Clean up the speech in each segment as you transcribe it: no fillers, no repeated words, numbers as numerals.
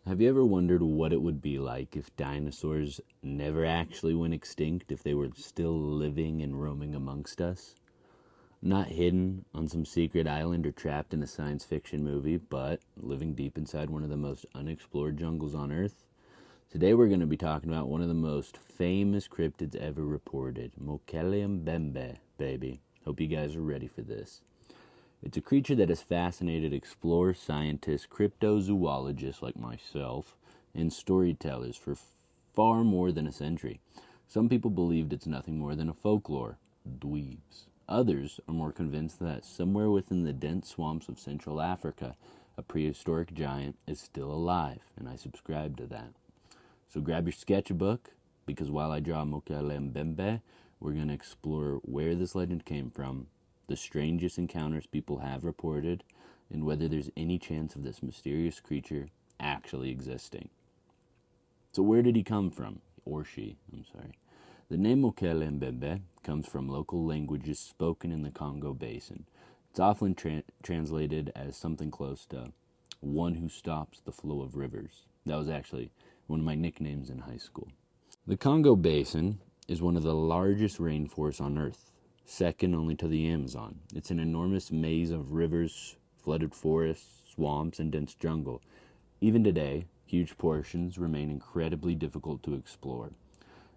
Have you ever wondered what it would be like if dinosaurs never actually went extinct, if they were still living and roaming amongst us? Not hidden on some secret island or trapped in a science fiction movie, but living deep inside one of the most unexplored jungles on Earth? Today we're going to be talking about one of the most famous cryptids ever reported, Mokele-Mbembe, baby. Hope you guys are ready for this. It's a creature that has fascinated explorers, scientists, cryptozoologists like myself, and storytellers for far more than a century. Some people believed it's nothing more than a folklore, dweebs. Others are more convinced that somewhere within the dense swamps of Central Africa, a prehistoric giant is still alive, and I subscribe to that. So grab your sketchbook, because while I draw Mokele-Mbembe, we're going to explore where this legend came from, the strangest encounters people have reported, and whether there's any chance of this mysterious creature actually existing. So where did he come from? Or she, I'm sorry. The name Mokele-Mbembe comes from local languages spoken in the Congo Basin. It's often translated as something close to one who stops the flow of rivers. That was actually one of my nicknames in high school. The Congo Basin is one of the largest rainforests on Earth, second only to the Amazon. It's an enormous maze of rivers, flooded forests, swamps, and dense jungle. Even today, huge portions remain incredibly difficult to explore.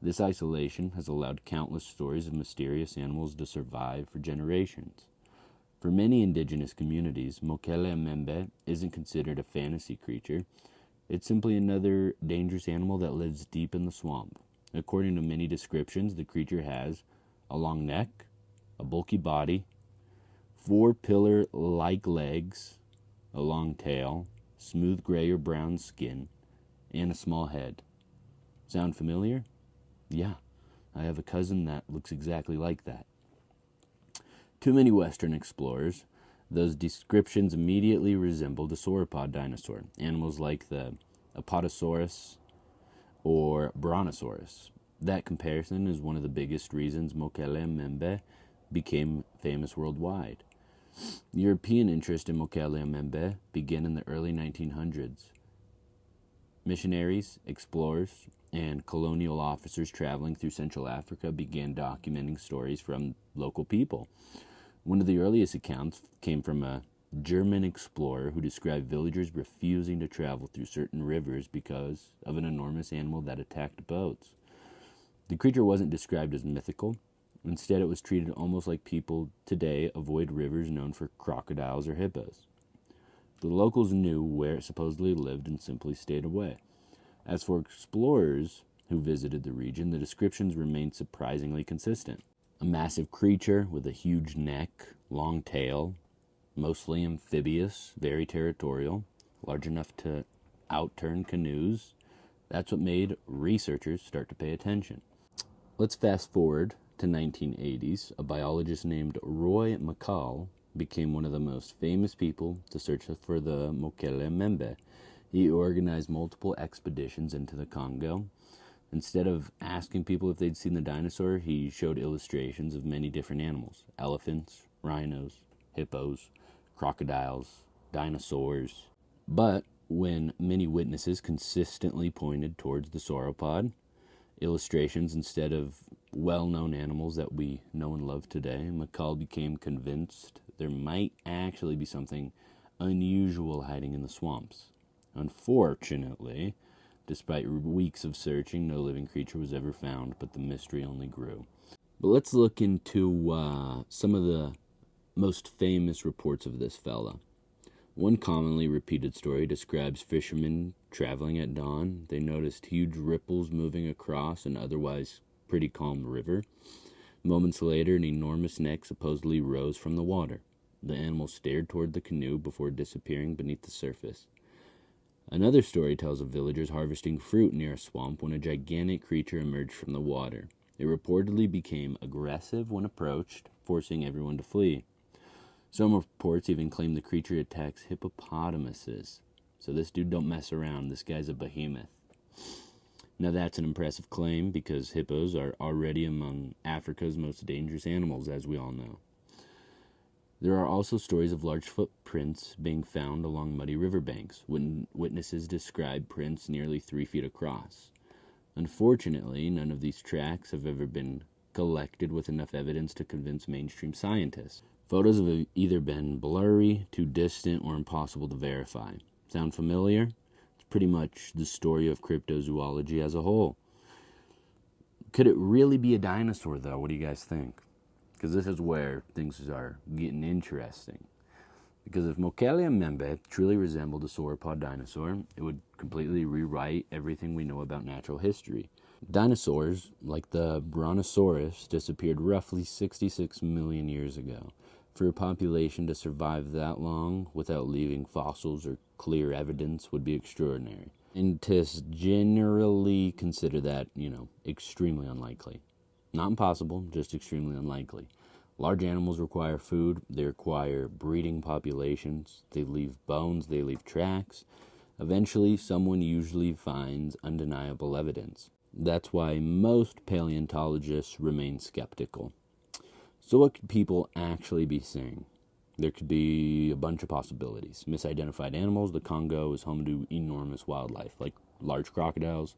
This isolation has allowed countless stories of mysterious animals to survive for generations. For many indigenous communities, Mokele-Mbembe isn't considered a fantasy creature. It's simply another dangerous animal that lives deep in the swamp. According to many descriptions, the creature has a long neck, a bulky body, 4 pillar-like legs, a long tail, smooth gray or brown skin, and a small head. Sound familiar? Yeah, I have a cousin that looks exactly like that. To many Western explorers, those descriptions immediately resemble the sauropod dinosaur, animals like the Apatosaurus or Brontosaurus. That comparison is one of the biggest reasons Mokele-Mbembe became famous worldwide. European interest in Mokele-Mbembe began in the early 1900s. Missionaries, explorers, and colonial officers traveling through Central Africa began documenting stories from local people. One of the earliest accounts came from a German explorer who described villagers refusing to travel through certain rivers because of an enormous animal that attacked boats. The creature wasn't described as mythical. Instead, it was treated almost like people today avoid rivers known for crocodiles or hippos. The locals knew where it supposedly lived and simply stayed away. As for explorers who visited the region, the descriptions remained surprisingly consistent. A massive creature with a huge neck, long tail, mostly amphibious, very territorial, large enough to outturn canoes. That's what made researchers start to pay attention. Let's fast forward to 1980s. A biologist named Roy McCall became one of the most famous people to search for the Mokele-Mbembe. He organized multiple expeditions into the Congo. Instead of asking people if they'd seen the dinosaur, he showed illustrations of many different animals: elephants, rhinos, hippos, crocodiles, dinosaurs. But when many witnesses consistently pointed towards the sauropod, illustrations instead of well-known animals that we know and love today, McCall became convinced there might actually be something unusual hiding in the swamps. Unfortunately, despite weeks of searching, no living creature was ever found, but the mystery only grew. But let's look into some of the most famous reports of this fella. One commonly repeated story describes fishermen traveling at dawn. They noticed huge ripples moving across an otherwise pretty calm river. Moments later, an enormous neck supposedly rose from the water. The animal stared toward the canoe before disappearing beneath the surface. Another story tells of villagers harvesting fruit near a swamp when a gigantic creature emerged from the water. It reportedly became aggressive when approached, forcing everyone to flee. Some reports even claim the creature attacks hippopotamuses. So this dude don't mess around. This guy's a behemoth. Now that's an impressive claim because hippos are already among Africa's most dangerous animals, as we all know. There are also stories of large footprints being found along muddy riverbanks, when witnesses describe prints nearly 3 feet across. Unfortunately, none of these tracks have ever been collected with enough evidence to convince mainstream scientists. Photos have either been blurry, too distant, or impossible to verify. Sound familiar? It's pretty much the story of cryptozoology as a whole. Could it really be a dinosaur, though? What do you guys think? Because this is where things are getting interesting. Because if Mokele-Mbembe truly resembled a sauropod dinosaur, it would completely rewrite everything we know about natural history. Dinosaurs, like the Brontosaurus, disappeared roughly 66 million years ago. For a population to survive that long without leaving fossils or clear evidence would be extraordinary. Scientists generally consider that, extremely unlikely. Not impossible, just extremely unlikely. Large animals require food, they require breeding populations, they leave bones, they leave tracks. Eventually, someone usually finds undeniable evidence. That's why most paleontologists remain skeptical. So what could people actually be seeing? There could be a bunch of possibilities. Misidentified animals. The Congo is home to enormous wildlife, like large crocodiles,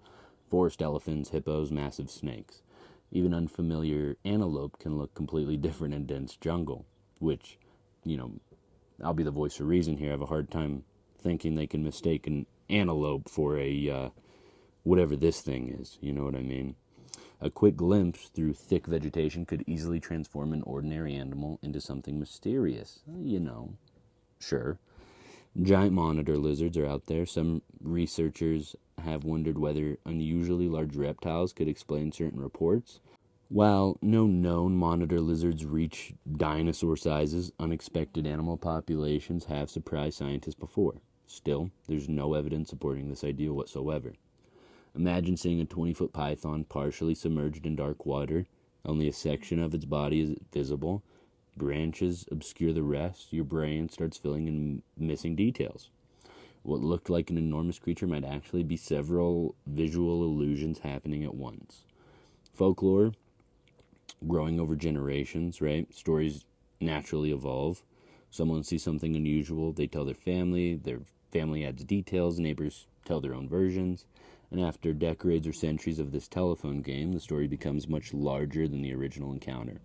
forest elephants, hippos, massive snakes. Even unfamiliar antelope can look completely different in dense jungle, which, I'll be the voice of reason here. I have a hard time thinking they can mistake an antelope for a, whatever this thing is, you know what I mean? A quick glimpse through thick vegetation could easily transform an ordinary animal into something mysterious, Sure. Giant monitor lizards are out there. Some researchers have wondered whether unusually large reptiles could explain certain reports. While no known monitor lizards reach dinosaur sizes, unexpected animal populations have surprised scientists before. Still, there's no evidence supporting this idea whatsoever. Imagine seeing a 20-foot python partially submerged in dark water. Only a section of its body is visible. Branches obscure the rest. Your brain starts filling in missing details. What looked like an enormous creature might actually be several visual illusions happening at once. Folklore, growing over generations, right? Stories naturally evolve. Someone sees something unusual, they tell their family adds details, neighbors tell their own versions, and after decades or centuries of this telephone game, the story becomes much larger than the original encounter.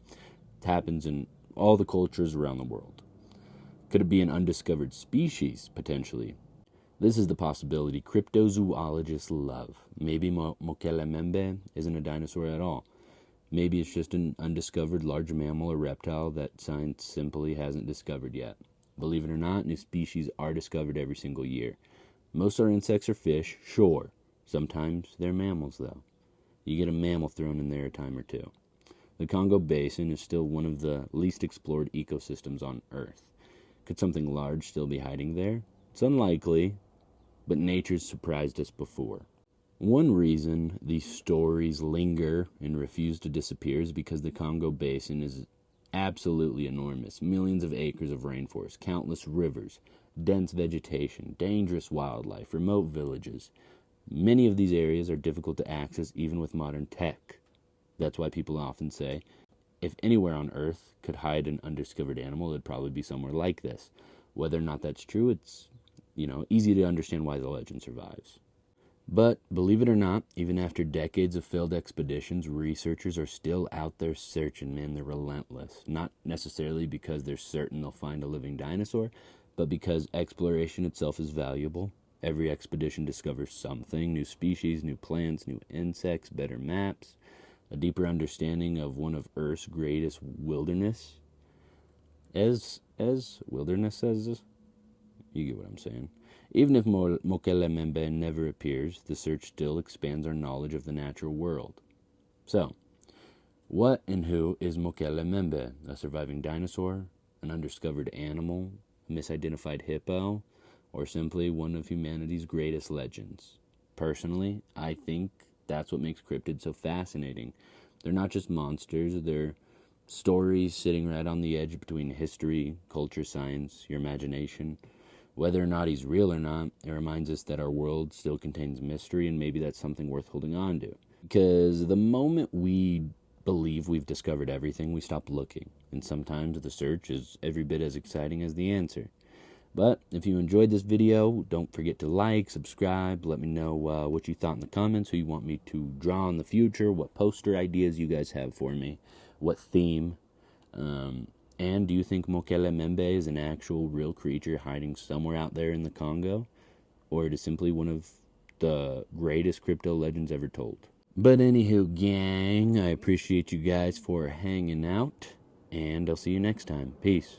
It happens in all the cultures around the world. Could it be an undiscovered species, potentially? This is the possibility cryptozoologists love. Maybe Mokele-Mbembe isn't a dinosaur at all. Maybe it's just an undiscovered large mammal or reptile that science simply hasn't discovered yet. Believe it or not, new species are discovered every single year. Most are insects or fish, sure. Sometimes they're mammals, though. You get a mammal thrown in there a time or two. The Congo Basin is still one of the least explored ecosystems on Earth. Could something large still be hiding there? It's unlikely, but nature's surprised us before. One reason these stories linger and refuse to disappear is because the Congo Basin is absolutely enormous. Millions of acres of rainforest, countless rivers, dense vegetation, dangerous wildlife, remote villages. Many of these areas are difficult to access even with modern tech. That's why people often say, if anywhere on Earth could hide an undiscovered animal, it'd probably be somewhere like this. Whether or not that's true, it's, easy to understand why the legend survives. But, believe it or not, even after decades of failed expeditions, researchers are still out there searching, man. They're relentless. Not necessarily because they're certain they'll find a living dinosaur, but because exploration itself is valuable. Every expedition discovers something, new species, new plants, new insects, better maps, a deeper understanding of one of Earth's greatest wilderness. As wilderness says, you get what I'm saying. Even if Mokele-Mbembe never appears, the search still expands our knowledge of the natural world. So, what and who is Mokele-Mbembe? A surviving dinosaur? An undiscovered animal? A misidentified hippo? Or simply one of humanity's greatest legends? Personally, I think that's what makes cryptids so fascinating. They're not just monsters, they're stories sitting right on the edge between history, culture, science, your imagination. Whether or not he's real or not, it reminds us that our world still contains mystery, and maybe that's something worth holding on to. Because the moment we believe we've discovered everything, we stop looking. And sometimes the search is every bit as exciting as the answer. But if you enjoyed this video, don't forget to like, subscribe, let me know what you thought in the comments, who you want me to draw in the future, what poster ideas you guys have for me, what theme. And do you think Mokele-Mbembe is an actual real creature hiding somewhere out there in the Congo? Or it is simply one of the greatest crypto legends ever told? But anywho, gang, I appreciate you guys for hanging out, and I'll see you next time. Peace.